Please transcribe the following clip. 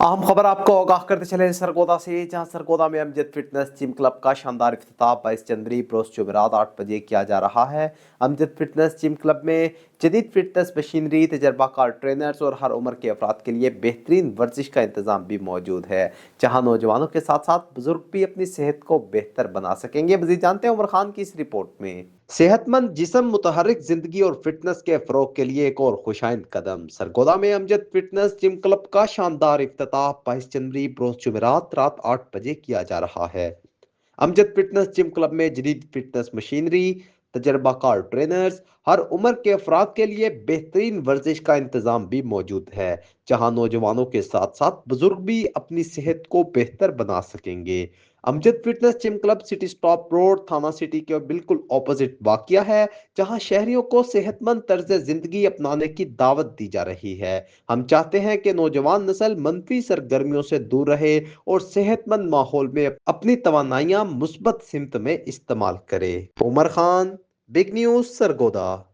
अहम खबर आपको आगाह करते चले सरगोदा से, जहां सरगोदा में अमजद फिटनेस जिम क्लब का शानदार इफ्तिताह 22 जनवरी रोज जुमेरात 8 बजे किया जा रहा है। अमजद फिटनेस जिम क्लब में जदीद फिटनेस मशीनरी, तजर्बाकार ट्रेनर्स और हर उम्र के अफराद के लिए बेहतरीन वर्जिश का इंतजाम भी मौजूद है, जहां नौजवानों के साथ साथ बुजुर्ग भी अपनी सेहत को बेहतर बना सकेंगे। मजीद जानते हैं उमर खान की इस रिपोर्ट में। सेहतमंद जिस्म, मुतहर्रिक जिंदगी और फिटनेस के फरोग के लिए एक और खुशाइंद कदम। सरगोदा में अमजद फिटनेस जिम क्लब का शानदार इफ्तिताह 22 जनवरी रोज जुमेरात रात 8 बजे किया जा रहा है। अमजद फिटनेस जिम क्लब में जदीद फिटनेस मशीनरी, तजर्बाकार ट्रेनर्स, हर उम्र के अफराद के लिए बेहतरीन वर्जिश का इंतजाम भी मौजूद है, जहां नौजवानों के साथ साथ बुजुर्ग भी अपनी सेहत को बेहतर बना सकेंगे। Amjad fitness gym club city stop road, थाना सिटी के बिल्कुल ऑपोजिट वाक़या है, जहां शहरियों को सेहतमंद तर्ज जिंदगी अपनाने की दावत दी जा रही है। हम चाहते हैं कि नौजवान नस्ल मनफी सरगर्मियों से दूर रहे और सेहतमंद माहौल में अपनी तवानाइयां मुस्बत सिमत में इस्तेमाल करे। Umar Khan, big news, Sargodha.